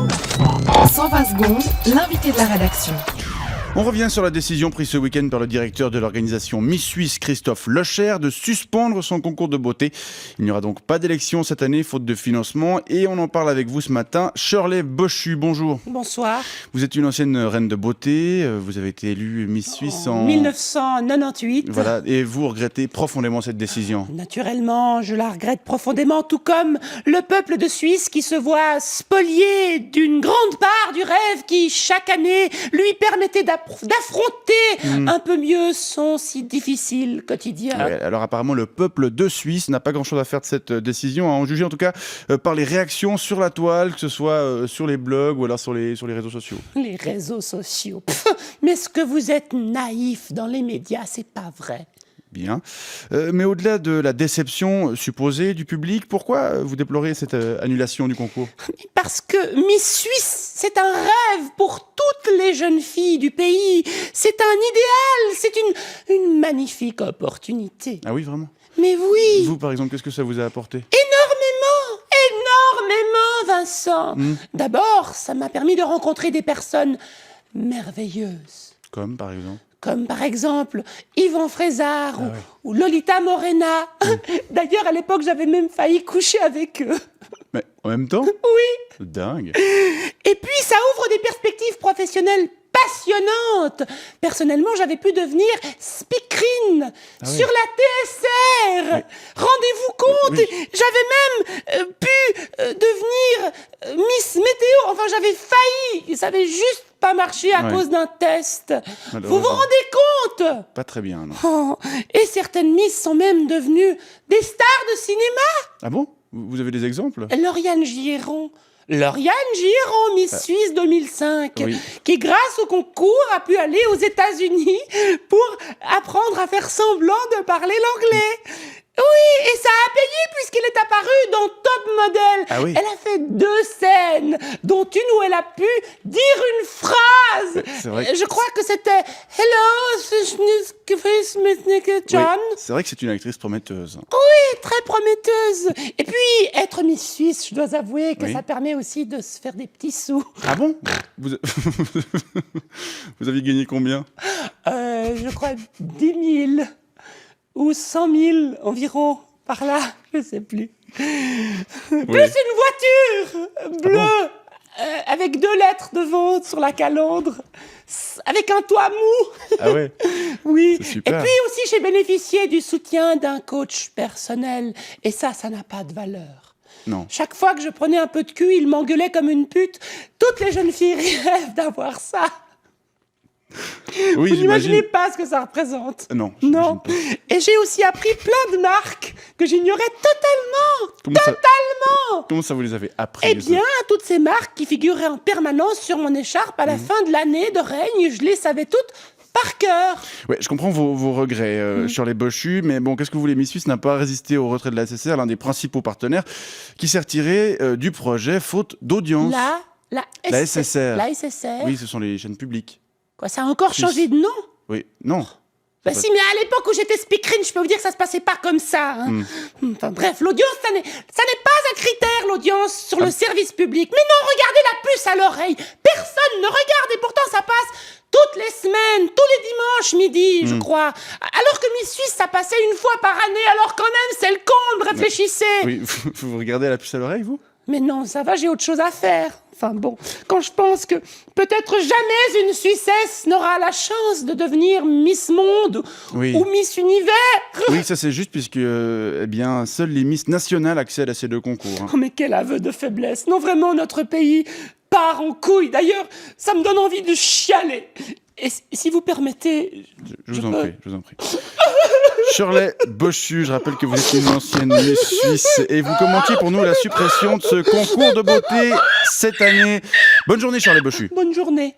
120 secondes, l'invité de la rédaction. On revient sur la décision prise ce week-end par le directeur de l'organisation Miss Suisse, Christophe Locher, de suspendre son concours de beauté. Il n'y aura donc pas d'élection cette année, faute de financement. Et on en parle avec vous ce matin. Shirley Bochu, bonjour. Bonsoir. Vous êtes une ancienne reine de beauté. Vous avez été élue Miss Suisse en 1998. Voilà. Et vous regrettez profondément cette décision? Naturellement, je la regrette profondément, tout comme le peuple de Suisse qui se voit spolié d'une grande part du rêve qui, chaque année, lui permettait d'affronter un peu mieux son si difficile quotidien. Ouais, alors apparemment le peuple de Suisse n'a pas grand-chose à faire de cette décision, à en juger en tout cas par les réactions sur la toile, que ce soit sur les blogs ou alors sur les réseaux sociaux. Les réseaux sociaux. Mais est-ce que vous êtes naïf dans les médias? C'est pas vrai. Bien. Mais au-delà de la déception supposée du public, pourquoi vous déplorez cette annulation du concours? Parce que Miss Suisse, c'est un rêve pour toutes les jeunes filles du pays. C'est un idéal, c'est une magnifique opportunité. Ah oui, vraiment? Mais oui, Vous, par exemple, qu'est-ce que ça vous a apporté? énormément, Vincent. D'abord, ça m'a permis de rencontrer des personnes merveilleuses. Comme, par exemple? Comme par exemple Yvan Frézard ou Lolita Morena. D'ailleurs, à l'époque, j'avais même failli coucher avec eux. Mais en même temps? Oui. Dingue. Et puis, ça ouvre des perspectives professionnelles passionnantes. Personnellement, j'avais pu devenir speakerine sur la TSR. Rendez-vous compte, j'avais même pu devenir Miss Météo. Enfin, j'avais failli. Ça avait juste pas marché à cause d'un test. Vous vous rendez compte? Pas très bien, non. Oh, et certaines Miss sont même devenues des stars de cinéma. Ah bon? Vous avez des exemples? Lauriane Giron, Miss Suisse 2005, qui grâce au concours a pu aller aux États-Unis pour apprendre à faire semblant de parler l'anglais. Oui, et ça a payé puisqu'elle est apparue dans Top Model. Ah oui. Elle a fait 2 scènes, dont une où elle a pu dire une phrase. C'est vrai que... Je crois que c'était Hello, John. Oui, c'est vrai que c'est une actrice prometteuse. Oui, très prometteuse. Et puis, être Miss Suisse, je dois avouer que ça permet aussi de se faire des petits sous. Ah bon? Vous aviez gagné combien? Je crois 10 000 ou 100 000 environ, par là, je sais plus. Plus une voiture bleue, avec 2 lettres devant sur la calandre, avec un toit mou. Ah ouais? Oui. C'est super. Et puis aussi, j'ai bénéficié du soutien d'un coach personnel. Et ça n'a pas de valeur. Non. Chaque fois que je prenais un peu de cul, il m'engueulait comme une pute. Toutes les jeunes filles rêvent d'avoir ça. Oui, vous n'imaginez pas ce que ça représente. Non. Non. Et j'ai aussi appris plein de marques que j'ignorais totalement. Comment ça vous les avez appris? Eh bien, toutes ces marques qui figuraient en permanence sur mon écharpe à la fin de l'année de règne, je les savais toutes par cœur. Ouais, je comprends vos regrets sur les Bochu, mais bon, qu'est-ce que vous voulez? Miss Suisse n'a pas résisté au retrait de la SSR, l'un des principaux partenaires, qui s'est retiré du projet faute d'audience. La SSR. La SSR. Oui, ce sont les chaînes publiques. Quoi, ça a encore changé de nom? Oui, non. Bah si, mais à l'époque où j'étais speakerine, je peux vous dire que ça se passait pas comme ça. Hein. Enfin bref, l'audience, ça n'est pas un critère, l'audience sur le service public. Mais non, regardez la puce à l'oreille. Personne ne regarde et pourtant ça passe toutes les semaines, tous les dimanches midi, je crois. Alors que Miss Suisse, ça passait une fois par année, alors quand même, c'est le comble, réfléchissez. Oui, vous regardez la puce à l'oreille, vous? Mais non, ça va, j'ai autre chose à faire. Enfin bon, quand je pense que peut-être jamais une Suissesse n'aura la chance de devenir Miss Monde ou Miss Univers. Oui, ça c'est juste puisque eh bien, seules les Miss nationales accèdent à ces 2 concours. Oh mais quel aveu de faiblesse. Non, vraiment, notre pays part en couille. D'ailleurs, ça me donne envie de chialer. Et si vous permettez... Je vous en prie. Shirley Bochu, je rappelle que vous êtes une ancienne Miss Suisse et vous commentiez pour nous la suppression de ce concours de beauté cette année. Bonne journée Shirley Bochu. Bonne journée.